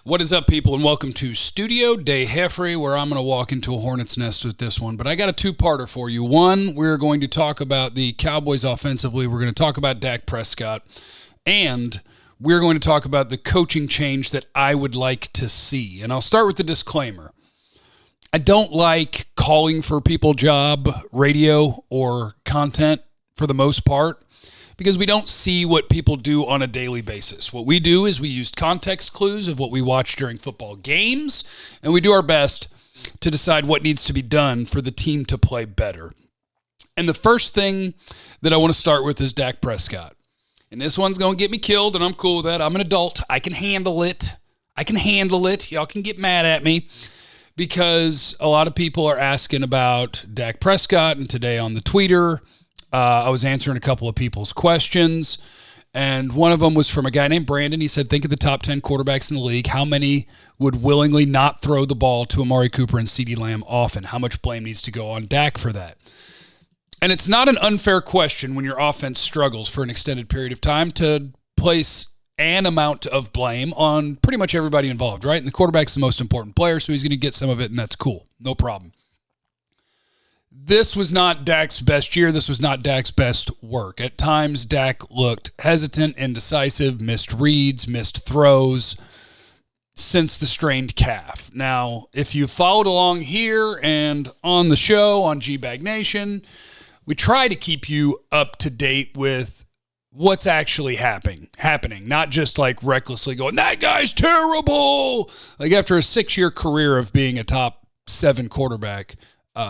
What is up, people, and welcome to Studio Day Heffrey, where I'm going to walk into a hornet's nest with this one. But I got a two-parter for you. One, we're going to talk about the Cowboys offensively. We're going to talk about Dak Prescott. And we're going to talk about the coaching change that I would like to see. And I'll start with the disclaimer. I don't like calling for people job radio or content for the most part, because we don't see what people do on a daily basis. What we do is we use context clues of what we watch during football games, and we do our best to decide what needs to be done for the team to play better. And the first thing that I want to start with is Dak Prescott. And this one's going to get me killed, and I'm cool with that. I'm an adult. I can handle it. Y'all can get mad at me, because a lot of people are asking about Dak Prescott, and today on the tweeter, I was answering a couple of people's questions, and one of them was from a guy named Brandon. He said, think of the top 10 quarterbacks in the league. How many would willingly not throw the ball to Amari Cooper and CeeDee Lamb often? How much blame needs to go on Dak for that? And it's not an unfair question when your offense struggles for an extended period of time to place an amount of blame on pretty much everybody involved, right? And the quarterback's the most important player, so he's going to get some of it, and that's cool. No problem. This was not Dak's best year. This was not Dak's best work. At times, Dak looked hesitant, indecisive, missed reads, missed throws since the strained calf. Now, if you followed along here and on the show on G-Bag Nation, we try to keep you up to date with what's actually happening, not just like recklessly going, that guy's terrible. Like after a 6-year career of being a top 7 quarterback,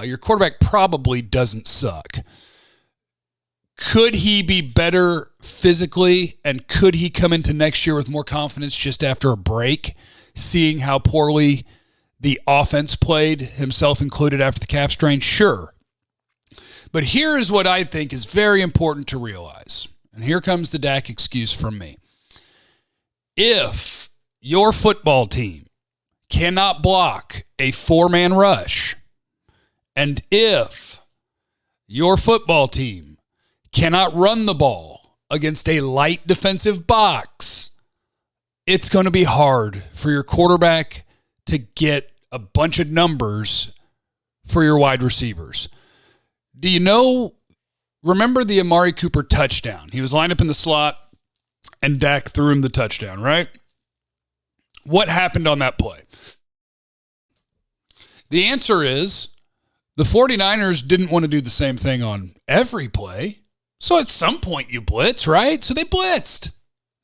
your quarterback probably doesn't suck. Could he be better physically, and could he come into next year with more confidence just after a break, seeing how poorly the offense played, himself included, after the calf strain? Sure. But here is what I think is very important to realize, and here comes the Dak excuse from me. If your football team cannot block a 4-man rush, and if your football team cannot run the ball against a light defensive box, it's going to be hard for your quarterback to get a bunch of numbers for your wide receivers. Do you know, remember the Amari Cooper touchdown? He was lined up in the slot, and Dak threw him the touchdown, right? What happened on that play? The answer is, the 49ers didn't want to do the same thing on every play. So at some point you blitz, right? So they blitzed.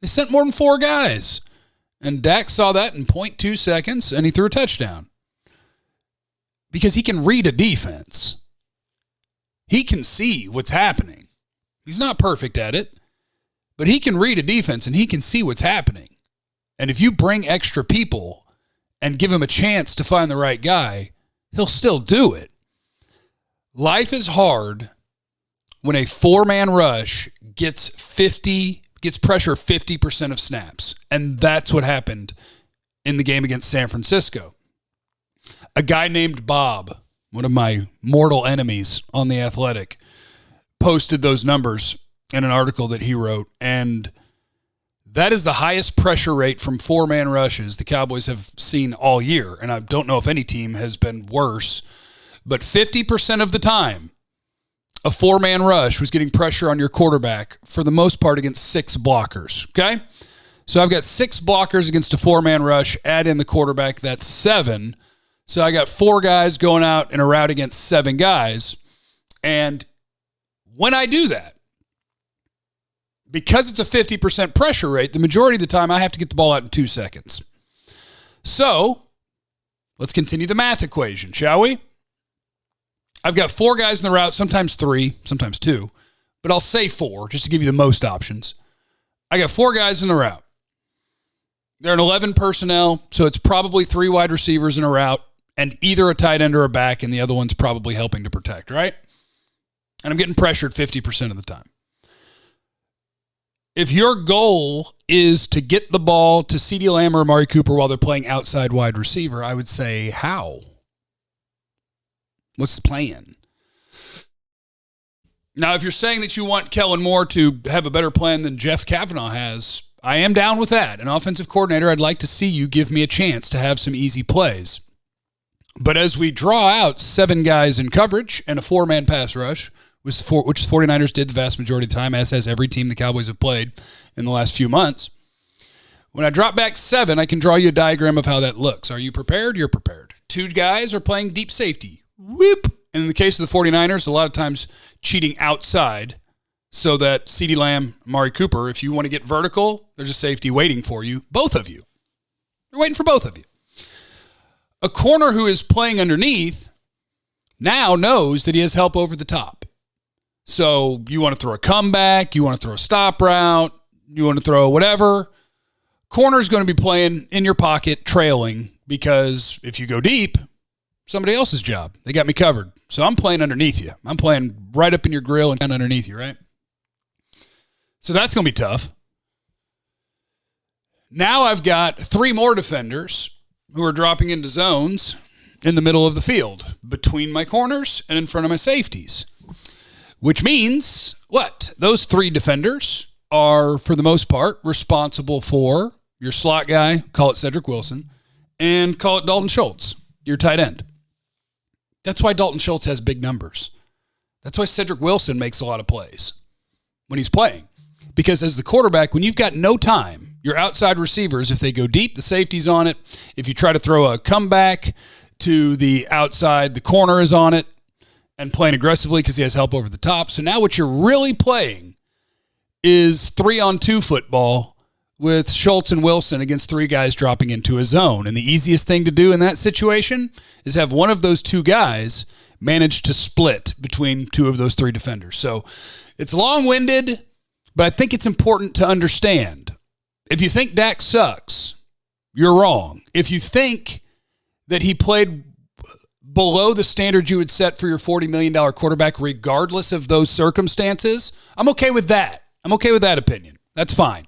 They sent more than 4 guys. And Dak saw that in 0.2 seconds, and he threw a touchdown. Because he can read a defense. He can see what's happening. He's not perfect at it, but he can read a defense, and he can see what's happening. And if you bring extra people and give him a chance to find the right guy, he'll still do it. Life is hard when a 4-man rush gets pressure 50% of snaps. And that's what happened in the game against San Francisco. A guy named Bob, one of my mortal enemies on The Athletic, posted those numbers in an article that he wrote. And that is the highest pressure rate from 4-man rushes the Cowboys have seen all year. And I don't know if any team has been worse. But 50% of the time, a 4-man rush was getting pressure on your quarterback, for the most part against 6 blockers, okay? So I've got 6 blockers against a 4-man rush. Add in the quarterback, that's 7. So I got 4 guys going out in a route against 7 guys. And when I do that, because it's a 50% pressure rate, the majority of the time I have to get the ball out in 2 seconds. So let's continue the math equation, shall we? I've got 4 guys in the route, sometimes 3, sometimes 2, but I'll say 4 just to give you the most options. I got 4 guys in the route. They're an 11 personnel, so it's probably 3 wide receivers in a route and either a tight end or a back, and the other one's probably helping to protect, right? And I'm getting pressured 50% of the time. If your goal is to get the ball to CeeDee Lamb or Amari Cooper while they're playing outside wide receiver, I would say, how? What's the plan? Now, if you're saying that you want Kellen Moore to have a better plan than Jeff Cavanaugh has, I am down with that. An offensive coordinator, I'd like to see you give me a chance to have some easy plays. But as we draw out 7 guys in coverage and a 4-man pass rush, which the 49ers did the vast majority of the time, as has every team the Cowboys have played in the last few months, when I drop back 7, I can draw you a diagram of how that looks. Are you prepared? You're prepared. 2 guys are playing deep safety. Whoop! And in the case of the 49ers, a lot of times cheating outside so that CeeDee Lamb, Amari Cooper, if you want to get vertical, there's a safety waiting for you. Both of you. They're waiting for both of you. A corner who is playing underneath now knows that he has help over the top. So you want to throw a comeback, you want to throw a stop route, you want to throw whatever. Corner's going to be playing in your pocket, trailing, because if you go deep, somebody else's job. They got me covered. So I'm playing underneath you. I'm playing right up in your grill and underneath you, right? So that's going to be tough. Now I've got 3 more defenders who are dropping into zones in the middle of the field, between my corners and in front of my safeties. Which means, what? Those 3 defenders are, for the most part, responsible for your slot guy, call it Cedric Wilson, and call it Dalton Schultz, your tight end. That's why Dalton Schultz has big numbers. That's why Cedric Wilson makes a lot of plays when he's playing. Because as the quarterback, when you've got no time, your outside receivers, if they go deep, the safety's on it. If you try to throw a comeback to the outside, the corner is on it and playing aggressively because he has help over the top. So now what you're really playing is 3-on-2 football with Schultz and Wilson against 3 guys dropping into a zone. And the easiest thing to do in that situation is have one of those 2 guys manage to split between 2 of those 3 defenders. So it's long-winded, but I think it's important to understand. If you think Dak sucks, you're wrong. If you think that he played below the standard you would set for your $40 million quarterback, regardless of those circumstances, I'm okay with that. I'm okay with that opinion. That's fine.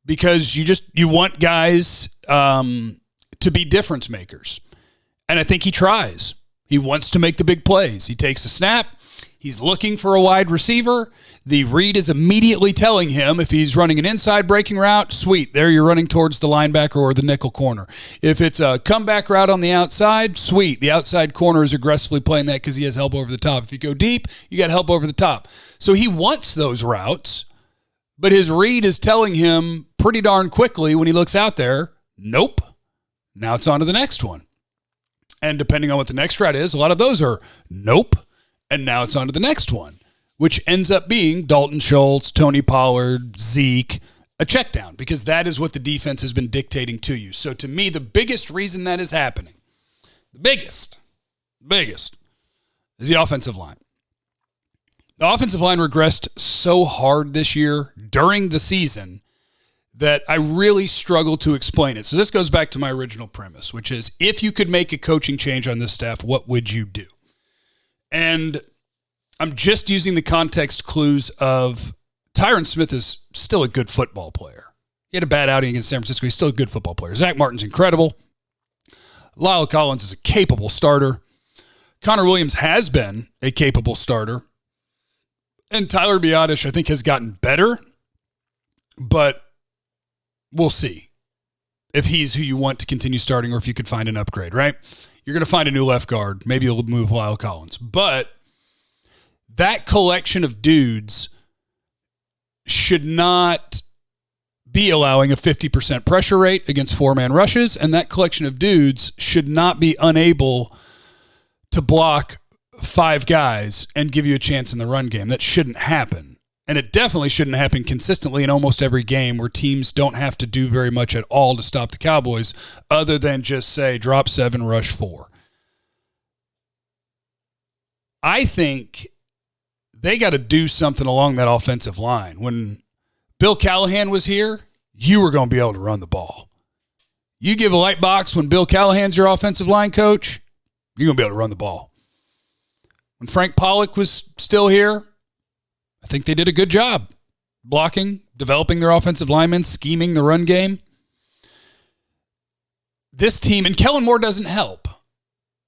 Because you want guys to be difference makers. And I think he tries. He wants to make the big plays. He takes a snap. He's looking for a wide receiver. The read is immediately telling him if he's running an inside breaking route, sweet, there you're running towards the linebacker or the nickel corner. If it's a comeback route on the outside, sweet, the outside corner is aggressively playing that because he has help over the top. If you go deep, you got help over the top. So he wants those routes, but his read is telling him pretty darn quickly when he looks out there, nope, now it's on to the next one. And depending on what the next route is, a lot of those are nope, and now it's on to the next one, which ends up being Dalton Schultz, Tony Pollard, Zeke, a check down, because that is what the defense has been dictating to you. So to me, the biggest reason that is happening, the biggest, is the offensive line. The offensive line regressed so hard this year during the season that I really struggle to explain it. So this goes back to my original premise, which is if you could make a coaching change on this staff, what would you do? And I'm just using the context clues of Tyron Smith is still a good football player. He had a bad outing against San Francisco. He's still a good football player. Zach Martin's incredible. Lyle Collins is a capable starter. Connor Williams has been a capable starter. And Tyler Biadasz, I think, has gotten better. But we'll see if he's who you want to continue starting or if you could find an upgrade, right? You're going to find a new left guard. Maybe you'll move Lyle Collins. But that collection of dudes should not be allowing a 50% pressure rate against 4-man rushes, and that collection of dudes should not be unable to block 5 guys and give you a chance in the run game. That shouldn't happen. And it definitely shouldn't happen consistently in almost every game where teams don't have to do very much at all to stop the Cowboys other than just say, drop 7, rush 4. I think they got to do something along that offensive line. When Bill Callahan was here, you were going to be able to run the ball. You give a light box when Bill Callahan's your offensive line coach, you're going to be able to run the ball. When Frank Pollock was still here, I think they did a good job blocking, developing their offensive linemen, scheming the run game. This team, and Kellen Moore doesn't help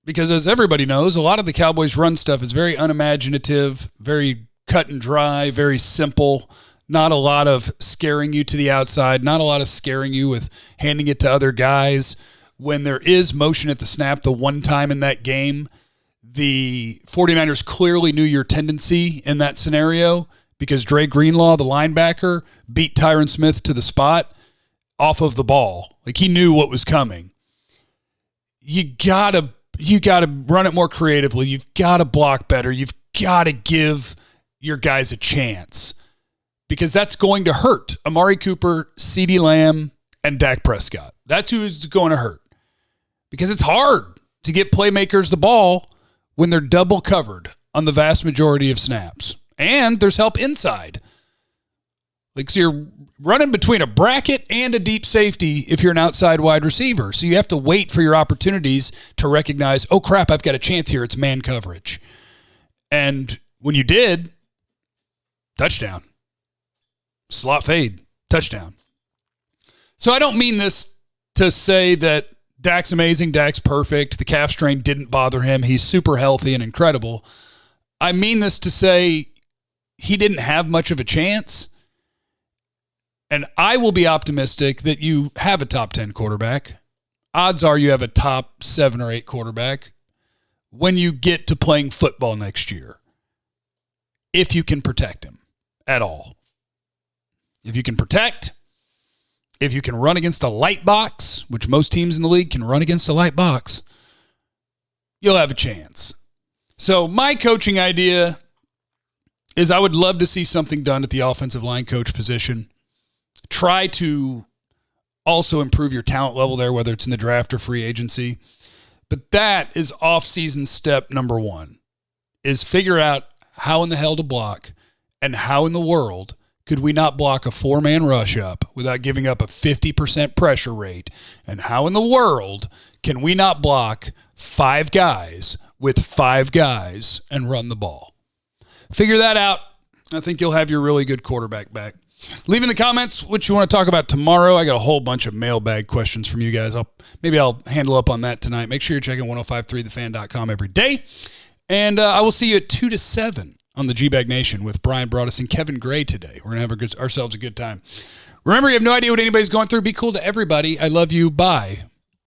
because, as everybody knows, a lot of the Cowboys' run stuff is very unimaginative, very cut and dry, very simple, Not a lot of scaring you to the outside. Not a lot of scaring you with handing it to other guys. When there is motion at the snap, the one time in that game, the 49ers clearly knew your tendency in that scenario because Dre Greenlaw, the linebacker, beat Tyron Smith to the spot off of the ball. Like, he knew what was coming. You gotta run it more creatively. You've got to block better. You've got to give your guys a chance because that's going to hurt Amari Cooper, CeeDee Lamb, and Dak Prescott. That's who's going to hurt because it's hard to get playmakers the ball when they're double covered on the vast majority of snaps. And there's help inside. Like, so you're running between a bracket and a deep safety if you're an outside wide receiver. So you have to wait for your opportunities to recognize, oh, crap, I've got a chance here. It's man coverage. And when you did, touchdown. Slot fade, touchdown. So I don't mean this to say that Dak's amazing, Dak's perfect, the calf strain didn't bother him, he's super healthy and incredible. I mean this to say he didn't have much of a chance. And I will be optimistic that you have a top 10 quarterback. Odds are you have a top 7 or 8 quarterback when you get to playing football next year, if you can protect him at all. If you can protect, if you can run against a light box, which most teams in the league can run against a light box, you'll have a chance. So my coaching idea is I would love to see something done at the offensive line coach position. Try to also improve your talent level there, whether it's in the draft or free agency. But that is off-season step number 1, is figure out how in the hell to block and how in the world could we not block a 4-man rush up without giving up a 50% pressure rate, and how in the world can we not block 5 guys with 5 guys and run the ball. Figure that out. I think you'll have your really good quarterback back. Leave in the comments what you want to talk about tomorrow. I got a whole bunch of mailbag questions from you guys. Maybe I'll handle up on that tonight. Make sure you're checking 1053thefan.com every day. And I will see you at 2 to 7 on the G-Bag Nation with Brian Broaddus and Kevin Gray today. We're going to have ourselves a good time. Remember, you have no idea what anybody's going through. Be cool to everybody. I love you. Bye.